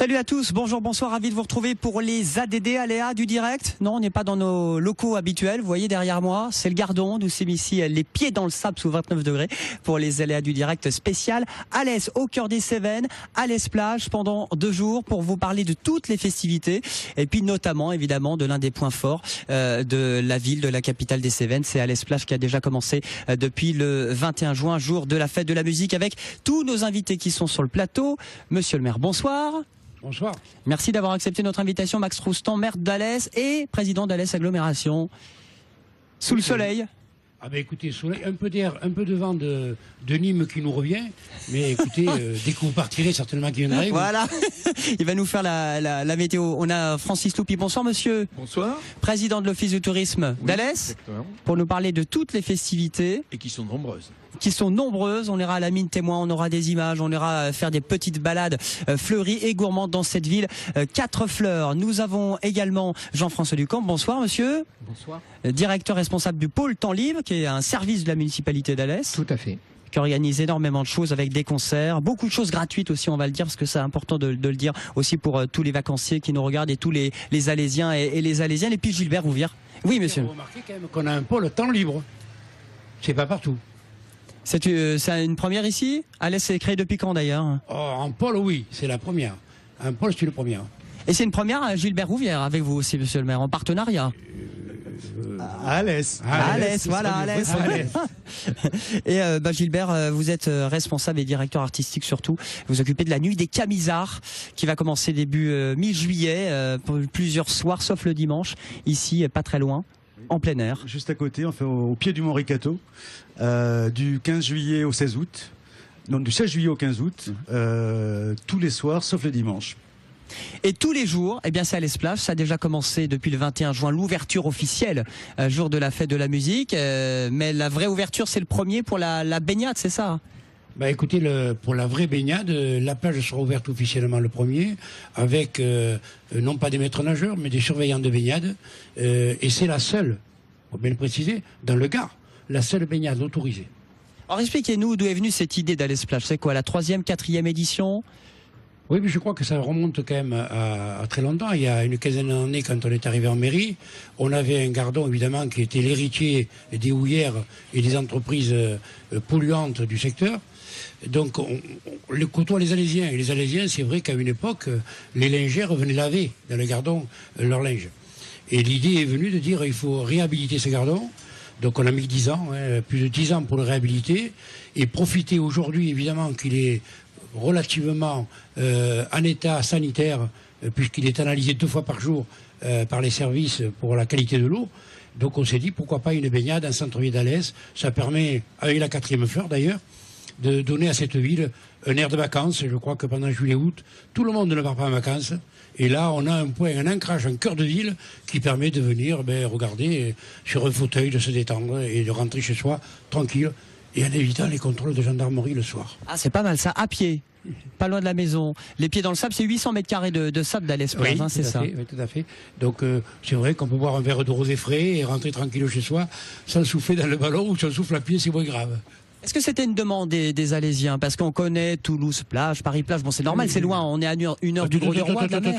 Salut à tous, bonjour, bonsoir, ravi de vous retrouver pour les ADD aléas du direct. Non, on n'est pas dans nos locaux habituels, vous voyez derrière moi, c'est le Gardon, nous sommes ici les pieds dans le sable sous 29 degrés pour les aléas du direct spécial. Alès, au cœur des Cévennes, Alès plage pendant 2 jours pour vous parler de toutes les festivités et puis notamment évidemment de l'un des points forts de la ville, de la capitale des Cévennes, c'est Alès plage qui a déjà commencé depuis le 21 juin, jour de la fête de la musique avec tous nos invités qui sont sur le plateau. Monsieur le maire, bonsoir. Bonsoir. Merci d'avoir accepté notre invitation, Max Roustan, maire d'Alès et président d'Alès Agglomération. Sous le soleil. Ah ben écoutez, soleil, un peu d'air, un peu de vent de Nîmes qui nous revient. Mais écoutez, dès que vous partirez, certainement qu'il viendra. Voilà, il va nous faire la météo. On a Francis Loupi. Bonsoir monsieur. Bonsoir. Président de l'Office du tourisme d'Alès. Pour nous parler de toutes les festivités. Et qui sont nombreuses. On ira à la mine témoin, on aura des images, on ira faire des petites balades fleuries et gourmandes dans cette ville. 4 fleurs. Nous avons également Jean-François Ducamp. Bonsoir monsieur. Bonsoir. Directeur responsable du pôle temps libre, qui est un service de la municipalité d'Alès. Tout à fait. Qui organise énormément de choses avec des concerts, beaucoup de choses gratuites aussi, on va le dire, parce que c'est important de le dire aussi pour tous les vacanciers qui nous regardent et tous les Alésiens et les Alésiennes. Et puis Gilbert Rouvière. Oui monsieur. Vous remarquez quand même qu'on a un pôle temps libre. C'est pas partout. C'est une première ici? Alès c'est créé depuis quand d'ailleurs? En pôle, oui, c'est la première. Un pôle, c'est le premier. Et c'est une première à Gilbert Rouvière avec vous aussi, monsieur le maire, en partenariat. À Alès. Alès, voilà, Alès. Et Gilbert, vous êtes responsable et directeur artistique surtout. Vous occupez de la nuit des Camisards qui va commencer début mi-juillet, pour plusieurs soirs, sauf le dimanche, ici, pas très loin. En plein air. Juste à côté, enfin, au pied du Mont Ricato, du 15 juillet au 16 août. Non, du 16 juillet au 15 août, tous les soirs, sauf le dimanche. Et tous les jours, eh bien c'est Alès plage, ça a déjà commencé depuis le 21 juin, l'ouverture officielle, jour de la fête de la musique. Mais la vraie ouverture, c'est le premier pour la baignade, c'est ça? Bah écoutez, pour la vraie baignade, la plage sera ouverte officiellement le premier, avec non pas des maîtres nageurs, mais des surveillants de baignade. Et c'est la seule, pour bien le préciser, dans le Gard, la seule baignade autorisée. Alors expliquez-nous d'où est venue cette idée d'Alès plage. C'est quoi, la 3e, 4e édition? Oui, mais je crois que ça remonte quand même à très longtemps. Il y a une quinzaine d'années, quand on est arrivé en mairie, on avait un Gardon, évidemment, qui était l'héritier des houillères et des entreprises polluantes du secteur. Donc, on côtoie les Alésiens. Et les Alésiens, c'est vrai qu'à une époque, les lingères venaient laver dans le Gardon leur linge. Et l'idée est venue de dire il faut réhabiliter ce Gardon. Donc, on a mis 10 ans, plus de 10 ans pour le réhabiliter. Et profiter aujourd'hui, évidemment, qu'il est relativement en état sanitaire, puisqu'il est analysé 2 fois par jour par les services pour la qualité de l'eau. Donc, on s'est dit pourquoi pas une baignade en centre-ville d'Alès. Ça permet, avec la 4e fleur d'ailleurs, de donner à cette ville un air de vacances. Je crois que pendant juillet-août, tout le monde ne part pas en vacances. Et là, on a un point, un ancrage, un cœur de ville qui permet de venir regarder sur un fauteuil, de se détendre et de rentrer chez soi tranquille et en évitant les contrôles de gendarmerie le soir. Ah, c'est pas mal ça, à pied, pas loin de la maison. Les pieds dans le sable, c'est 800 mètres carrés de sable d'Alès plage, oui, c'est ça? Oui, tout à fait. Donc, c'est vrai qu'on peut boire un verre de rosé frais et rentrer tranquille chez soi sans souffler dans le ballon ou sans souffle à pied, c'est moins grave. Est-ce que c'était une demande des Alésiens? Parce qu'on connaît Toulouse-Plage, Paris-Plage. Bon, c'est normal, c'est loin. On est à 1 heure du Grau-du-Roi de la mer.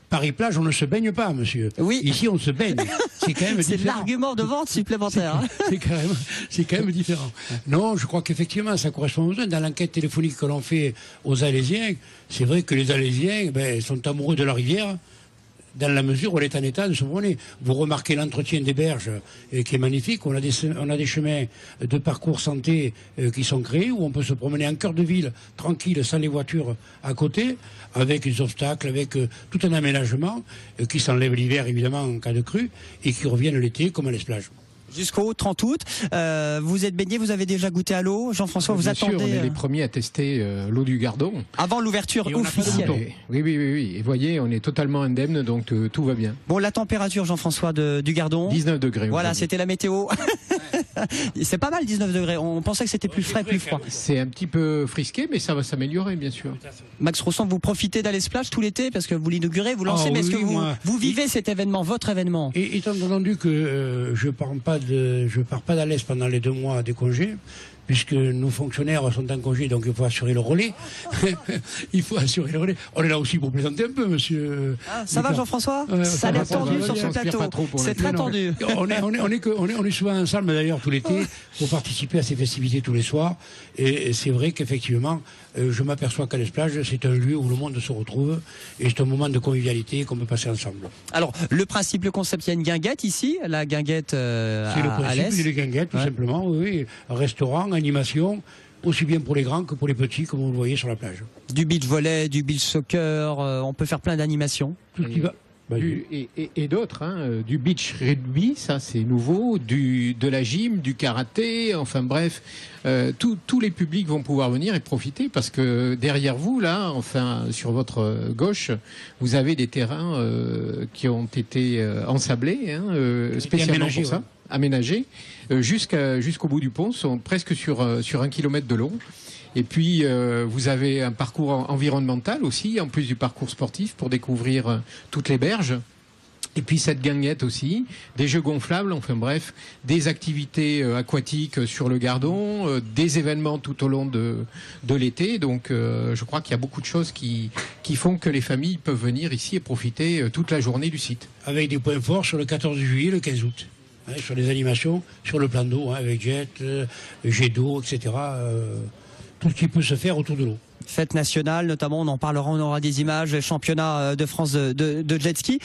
Paris-Plage, on ne se baigne pas, monsieur. Oui. Ici, on se baigne. C'est quand même c'est l'argument de vente supplémentaire. C'est quand même différent. Non, je crois qu'effectivement, ça correspond aux besoins. Dans l'enquête téléphonique que l'on fait aux Alésiens, c'est vrai que les Alésiens sont amoureux de la rivière, dans la mesure où elle est en état de se promener. Vous remarquez l'entretien des berges qui est magnifique. On a des chemins de parcours santé qui sont créés où on peut se promener en cœur de ville, tranquille, sans les voitures à côté, avec des obstacles, avec tout un aménagement qui s'enlève l'hiver, évidemment, en cas de crue, et qui reviennent l'été, comme à l'Esplage. Jusqu'au 30 août. Vous êtes baigné, vous avez déjà goûté à l'eau. Jean-François, vous attendez... Bien sûr, on est les premiers à tester l'eau du Gardon. Avant l'ouverture officielle. Oui. Et vous voyez, on est totalement indemne, donc tout va bien. Bon, la température, Jean-François, du Gardon 19 degrés. Voilà, c'était la météo. C'est pas mal, 19 degrés. On pensait que c'était plus frais, plus froid. C'est un petit peu frisqué, mais ça va s'améliorer, bien sûr. Max Roustan, vous profitez d'Alès plage tout l'été parce que vous l'inaugurez, vous lancez, mais est-ce que vous vivez cet événement, votre événement? Et étant entendu que je pars pas d'Alès pendant les 2 mois des congés, puisque nos fonctionnaires sont en congé, donc il faut assurer le relais. Il faut assurer le relais. On est là aussi pour plaisanter un peu, monsieur. Ça va, Jean-François? Ça a l'air tendu sur ce plateau. C'est très tendu. On est souvent ensemble d'ailleurs tout l'été pour participer à ces festivités tous les soirs. Et c'est vrai qu'effectivement, je m'aperçois qu'à l'Esplage, c'est un lieu où le monde se retrouve et c'est un moment de convivialité qu'on peut passer ensemble. Alors, le principe, le concept, il y a une guinguette ici, la guinguette c'est le principe, les guinguettes, tout simplement, oui. Restaurant, animation, aussi bien pour les grands que pour les petits, comme vous le voyez sur la plage. Du beach volley, du beach soccer, on peut faire plein d'animations. Tout ce qui va. Et d'autres, du beach rugby, ça c'est nouveau, de la gym, du karaté, enfin bref, tous les publics vont pouvoir venir et profiter parce que derrière vous, là, enfin sur votre gauche, vous avez des terrains qui ont été ensablés, spécialement pour ça, aménagés, jusqu'au bout du pont, sont presque sur 1 kilomètre de long. Et puis, vous avez un parcours environnemental aussi, en plus du parcours sportif, pour découvrir toutes les berges. Et puis cette guinguette aussi, des jeux gonflables, enfin bref, des activités aquatiques sur le Gardon, des événements tout au long de l'été. Donc je crois qu'il y a beaucoup de choses qui font que les familles peuvent venir ici et profiter toute la journée du site. Avec des points forts sur le 14 juillet, le 15 août. Sur les animations, sur le plan d'eau, avec jet, jet d'eau, etc. Tout ce qui peut se faire autour de l'eau. Fête nationale, notamment, on en parlera, on aura des images, championnat de France de jet ski.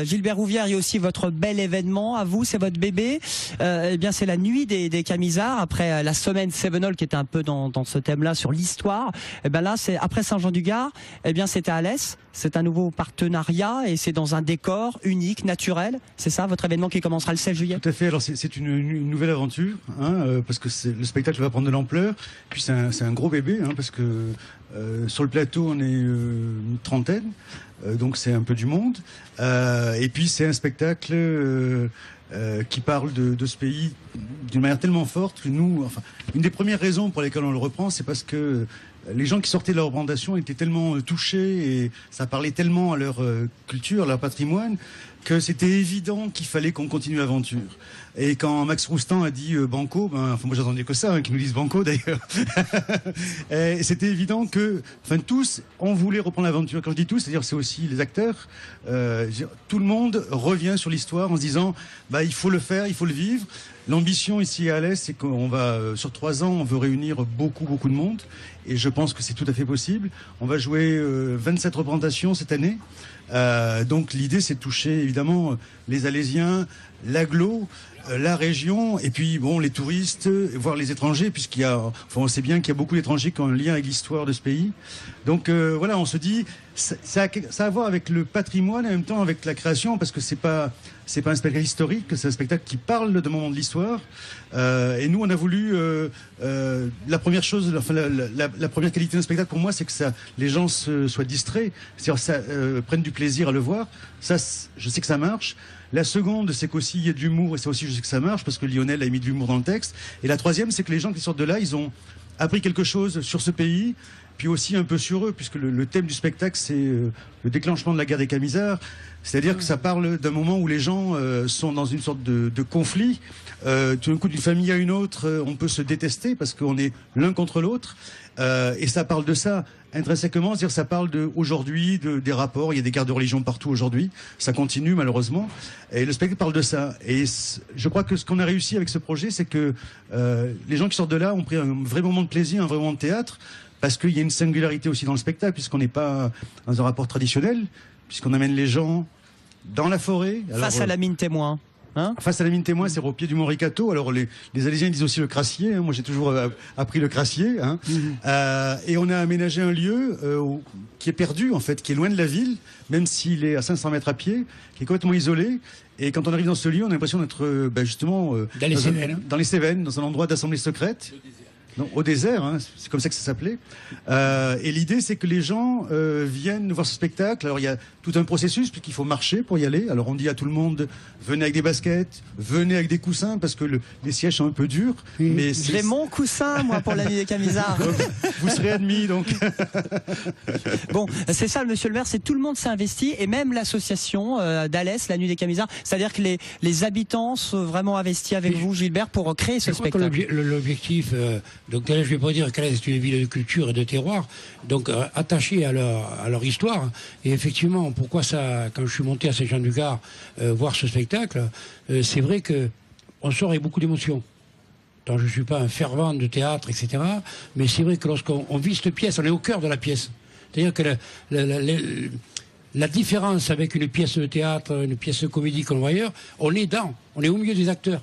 Gilbert Rouvière, il y a aussi votre bel événement à vous, c'est votre bébé. Eh bien, c'est la nuit des Camisards, après la semaine Sevenol qui était un peu dans ce thème-là sur l'histoire. Eh bien là, c'est après Saint-Jean-du-Gard, eh bien, c'était à Alès. C'est un nouveau partenariat et c'est dans un décor unique, naturel. C'est ça, votre événement qui commencera le 16 juillet? Tout à fait. Alors, c'est une nouvelle aventure, parce que le spectacle va prendre de l'ampleur. Puis, c'est un gros bébé, parce que sur le plateau, on est une trentaine. Donc, c'est un peu du monde. Et puis, c'est un spectacle qui parle de ce pays d'une manière tellement forte que nous, enfin, une des premières raisons pour lesquelles on le reprend, c'est parce que les gens qui sortaient de leur représentation étaient tellement touchés et ça parlait tellement à leur culture, à leur patrimoine, que c'était évident qu'il fallait qu'on continue l'aventure. Et quand Max Roustan a dit Banco, moi j'attendais que ça, qu'ils nous disent Banco d'ailleurs. C'était évident que, tous, on voulait reprendre l'aventure. Quand je dis tous, c'est-à-dire c'est aussi les acteurs. Tout le monde revient sur l'histoire en se disant, il faut le faire, il faut le vivre. L'ambition ici à Alès, c'est qu'on va, sur 3 ans, on veut réunir beaucoup de monde. Et je pense que c'est tout à fait possible. On va jouer 27 représentations cette année. Donc l'idée, c'est de toucher évidemment les Alésiens, l'agglo, la région, et puis les touristes, voire les étrangers, on sait bien qu'il y a beaucoup d'étrangers qui ont un lien avec l'histoire de ce pays. Donc on se dit, ça a à voir avec le patrimoine et en même temps avec la création, parce que c'est pas un spectacle historique, c'est un spectacle qui parle de moments de l'histoire. Et nous, on a voulu la première chose, la première qualité d'un spectacle pour moi, c'est que les gens soient distraits, c'est-à-dire prennent du plaisir à le voir. Ça, je sais que ça marche. La seconde, c'est qu'aussi il y a de l'humour, et ça aussi je sais que ça marche, parce que Lionel a mis de l'humour dans le texte. Et la troisième, c'est que les gens qui sortent de là, ils ont appris quelque chose sur ce pays, puis aussi un peu sur eux, puisque le thème du spectacle, c'est le déclenchement de la guerre des Camisards. C'est-à-dire que ça parle d'un moment où les gens sont dans une sorte de conflit. Tout d'un coup, d'une famille à une autre, on peut se détester parce qu'on est l'un contre l'autre. Et ça parle de ça intrinsèquement, c'est-à-dire ça parle aujourd'hui des rapports. Il y a des guerres de religion partout aujourd'hui. Ça continue malheureusement. Et le spectacle parle de ça. Et je crois que ce qu'on a réussi avec ce projet, c'est que les gens qui sortent de là ont pris un vrai moment de plaisir, un vrai moment de théâtre, parce qu'il y a une singularité aussi dans le spectacle, puisqu'on n'est pas dans un rapport traditionnel, puisqu'on amène les gens dans la forêt. Face à la mine témoin. Face à la mine témoin, c'est au pied du Mont Ricato. Alors les Alésiens disent aussi le Crassier. Moi, j'ai toujours appris le Crassier. Et on a aménagé un lieu qui est perdu, en fait, qui est loin de la ville, même s'il est à 500 mètres à pied, qui est complètement isolé. Et quand on arrive dans ce lieu, on a l'impression d'être justement dans les Cévennes, dans un endroit d'assemblée secrète. Non, au désert, hein, c'est comme ça que ça s'appelait. Et l'idée, c'est que les gens viennent voir ce spectacle. Alors, il y a tout un processus, puisqu'il faut marcher pour y aller. Alors, on dit à tout le monde, venez avec des baskets, venez avec des coussins, parce que les sièges sont un peu durs. Mais J'ai mon coussin, moi, pour la nuit des Camisards. vous serez admis, donc. Bon, c'est ça, monsieur le maire, c'est tout le monde s'est investi, et même l'association d'Alès, la nuit des Camisards. C'est-à-dire que les habitants sont vraiment investis avec vous, Gilbert, pour créer ce spectacle. L'objectif, donc je ne vais pas dire qu'Alès est une ville de culture et de terroir, donc attachée à leur histoire. Et effectivement, pourquoi ça, quand je suis monté à Saint-Jean-du-Gard voir ce spectacle, c'est vrai que on sort avec beaucoup d'émotions. Donc je ne suis pas un fervent de théâtre, etc. Mais c'est vrai que lorsqu'on vit cette pièce, on est au cœur de la pièce. C'est-à-dire que la différence avec une pièce de théâtre, une pièce de comédie qu'on voit ailleurs, on est au milieu des acteurs.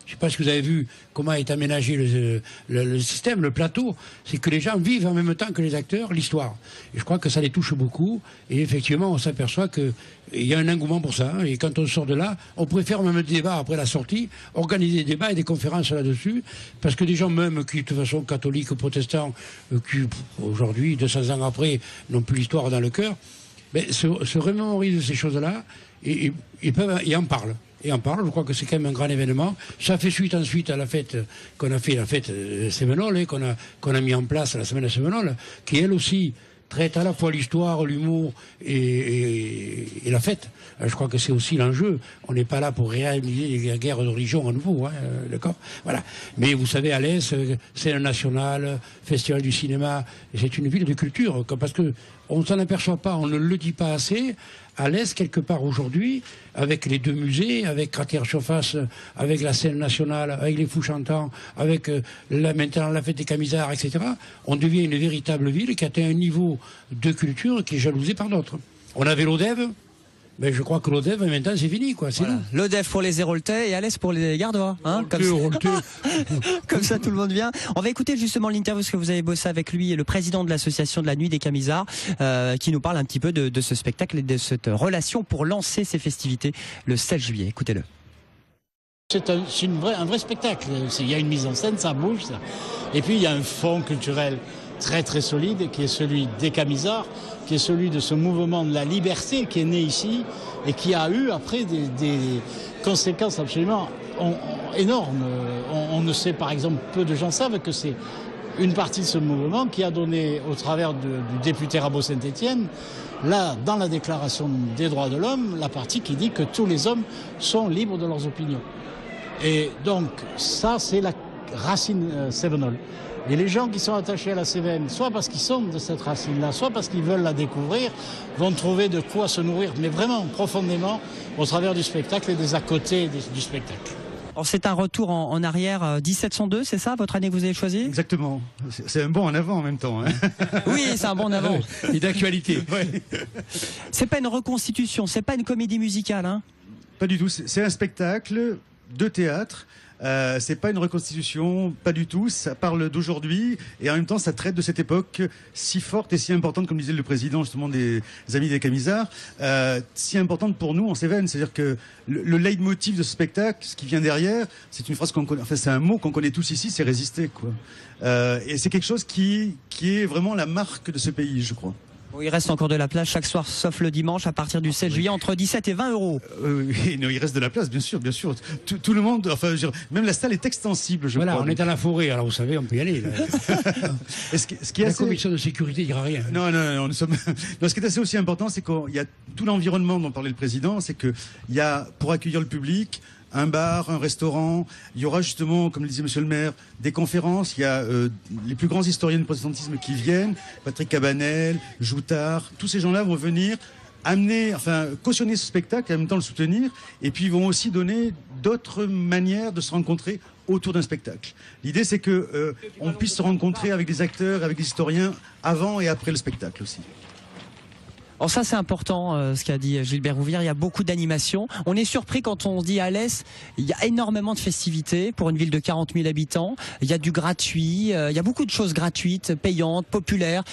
Je ne sais pas si vous avez vu comment est aménagé le système, le plateau. C'est que les gens vivent en même temps que les acteurs l'histoire. Et je crois que ça les touche beaucoup. Et effectivement, on s'aperçoit qu'il y a un engouement pour ça. Et quand on sort de là, on préfère même des débats après la sortie, organiser des débats et des conférences là-dessus. Parce que des gens même qui, de toute façon, catholiques ou protestants, qui aujourd'hui, 200 ans après, n'ont plus l'histoire dans le cœur, se remémorisent de ces choses-là et en parlent. Et en parle, je crois que c'est quand même un grand événement. Ça fait suite ensuite à la fête qu'on a fait, la fête Sévenol, qu'on a mis en place la semaine de Sévenol, qui elle aussi traite à la fois l'histoire, l'humour et la fête. Je crois que c'est aussi l'enjeu. On n'est pas là pour réaliser les guerres de religion à nouveau, hein, d'accord. Voilà. Mais vous savez, Alès, c'est un national, festival du cinéma, c'est une ville de culture, parce que on ne s'en aperçoit pas, on ne le dit pas assez. Alès, quelque part aujourd'hui, avec les deux musées, avec Cratère-Surface, avec la scène nationale, avec les Fous Chantants, avec maintenant la fête des Camisards, etc., on devient une véritable ville qui atteint un niveau de culture qui est jalousé par d'autres. On avait l'Odève, mais je crois que l'Odève, maintenant, c'est fini, quoi. C'est voilà. L'Odève pour les Héroltais et Alès pour les Gardois. Hein, comme ça, tout le monde vient. On va écouter justement l'interview, parce que vous avez bossé avec lui, le président de l'association de la Nuit des Camisards, qui nous parle un petit peu de ce spectacle et de cette relation pour lancer ces festivités le 16 juillet. Écoutez-le. C'est un vrai spectacle. Il y a une mise en scène, ça bouge. Ça. Et puis, il y a un fond culturel très très solide, qui est celui des Camisards, qui est celui de ce mouvement de la liberté qui est né ici et qui a eu après des conséquences absolument énormes. On ne sait, par exemple, peu de gens savent que c'est une partie de ce mouvement qui a donné, au travers du député Rabot-Saint-Étienne, là, dans la Déclaration des droits de l'homme, la partie qui dit que tous les hommes sont libres de leurs opinions. Et donc, ça, c'est la racine Sévenol. Et les gens qui sont attachés à la Cévennes, soit parce qu'ils sont de cette racine-là, soit parce qu'ils veulent la découvrir, vont trouver de quoi se nourrir, mais vraiment profondément, au travers du spectacle et des à côté du spectacle. C'est un retour en arrière, 1702, c'est ça, votre année que vous avez choisie? Exactement. C'est un bond en avant en même temps. Hein. Oui, c'est un bond en avant. Et d'actualité. Ouais. C'est pas une reconstitution, c'est pas une comédie musicale, hein? Pas du tout. C'est un spectacle de théâtre. C'est pas une reconstitution, pas du tout. Ça parle d'aujourd'hui et en même temps ça traite de cette époque si forte et si importante, comme disait le président justement des Amis des Camisards, si importante pour nous en Cévennes. C'est-à-dire que le leitmotiv de ce spectacle, ce qui vient derrière, c'est une phrase qu'on connaît. Enfin, c'est un mot qu'on connaît tous ici, c'est résister, quoi. Et c'est quelque chose qui est vraiment la marque de ce pays, je crois. Bon, il reste encore de la place chaque soir, sauf le dimanche, à partir du 16 juillet, entre 17 et 20 euros. Non, il reste de la place, bien sûr, bien sûr. Tout le monde, enfin, même la salle est extensible, je crois. Voilà, on est à la forêt, alors vous savez, on peut y aller. Là. Ce qui est la assez... commission de sécurité dira rien. Non, nous sommes... non, ce qui est assez aussi important, c'est qu'il y a tout l'environnement dont parlait le président, c'est qu'il y a, pour accueillir le public, un bar, un restaurant. Il y aura justement, comme le disait monsieur le maire, des conférences. Il y a les plus grands historiens du protestantisme qui viennent, Patrick Cabanel, Joutard, tous ces gens-là vont venir cautionner ce spectacle et en même temps le soutenir. Et puis ils vont aussi donner d'autres manières de se rencontrer autour d'un spectacle. L'idée, c'est que on puisse se rencontrer avec des acteurs, avec des historiens avant et après le spectacle aussi. Alors ça c'est important, ce qu'a dit Gilbert Rouvière, il y a beaucoup d'animations. On est surpris quand on se dit à Alès, il y a énormément de festivités pour une ville de 40 000 habitants. Il y a du gratuit, il y a beaucoup de choses gratuites, payantes, populaires.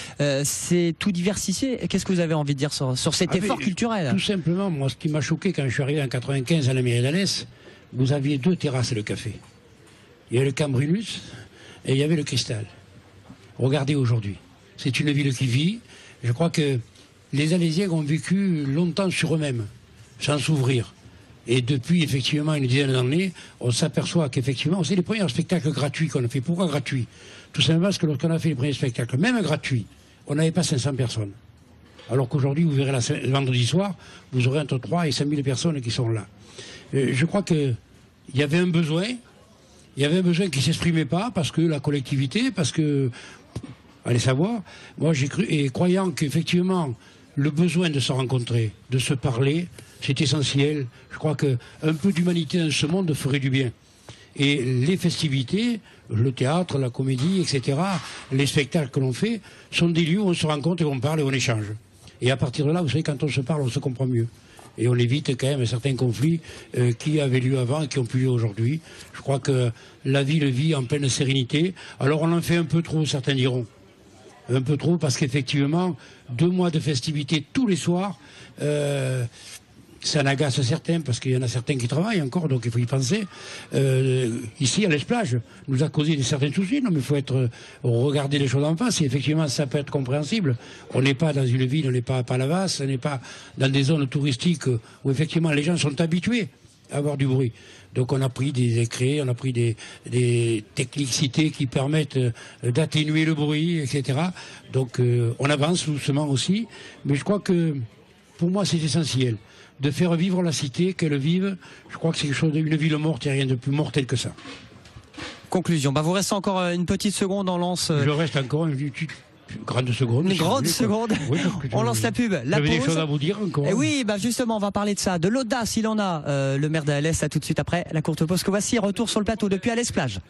C'est tout diversifié. Qu'est-ce que vous avez envie de dire sur cet effort culturel? Tout simplement, moi ce qui m'a choqué quand je suis arrivé en 95 à la mairie d'Alès, vous aviez deux terrasses et le café. Il y avait le Cambrinus, et il y avait le Cristal. Regardez aujourd'hui. C'est une ville qui vit. Je crois que les Alésiens ont vécu longtemps sur eux-mêmes, sans s'ouvrir. Et depuis, effectivement, une dizaine d'années, on s'aperçoit qu'effectivement, c'est les premiers spectacles gratuits qu'on a fait. Pourquoi gratuits? Tout simplement parce que lorsqu'on a fait les premiers spectacles, même gratuits, on n'avait pas 500 personnes. Alors qu'aujourd'hui, vous verrez le vendredi soir, vous aurez entre 3 et 5 000 personnes qui sont là. Je crois qu'il y avait un besoin. Il y avait un besoin qui ne s'exprimait pas parce que la collectivité, parce que... Allez savoir. Moi, j'ai cru, et croyant qu'effectivement, le besoin de se rencontrer, de se parler, c'est essentiel. Je crois qu'un peu d'humanité dans ce monde ferait du bien. Et les festivités, le théâtre, la comédie, etc., les spectacles que l'on fait, sont des lieux où on se rencontre et on parle et on échange. Et à partir de là, vous savez, quand on se parle, on se comprend mieux. Et on évite quand même certains conflits qui avaient lieu avant et qui ont plus lieu aujourd'hui. Je crois que la ville vit en pleine sérénité. Alors on en fait un peu trop, certains diront. Un peu trop, parce qu'effectivement, 2 mois de festivités tous les soirs, ça n'agace certains, parce qu'il y en a certains qui travaillent encore, donc il faut y penser. Ici, à l'Esplage, nous a causé certains soucis. Non, mais il faut regarder les choses en face, et effectivement, ça peut être compréhensible. On n'est pas dans une ville, on n'est pas à Palavas, on n'est pas dans des zones touristiques où effectivement les gens sont habitués à avoir du bruit. Donc on a pris des décrets, on a pris des technicités qui permettent d'atténuer le bruit, etc. Donc on avance doucement aussi, mais je crois que pour moi c'est essentiel de faire vivre la cité, qu'elle vive. Je crois que c'est quelque chose d'une ville morte, il n'y a rien de plus mortel que ça. Conclusion. Vous restez encore une petite seconde, on lance... Je reste encore une grande seconde. Une grande seconde. Oui, on lance la pub. J'avais des choses à vous dire encore. Et oui, justement, on va parler de ça. De l'audace, il en a, le maire d'Alès. À tout de suite après la courte pause que voici. Retour sur le plateau depuis Alès Plage.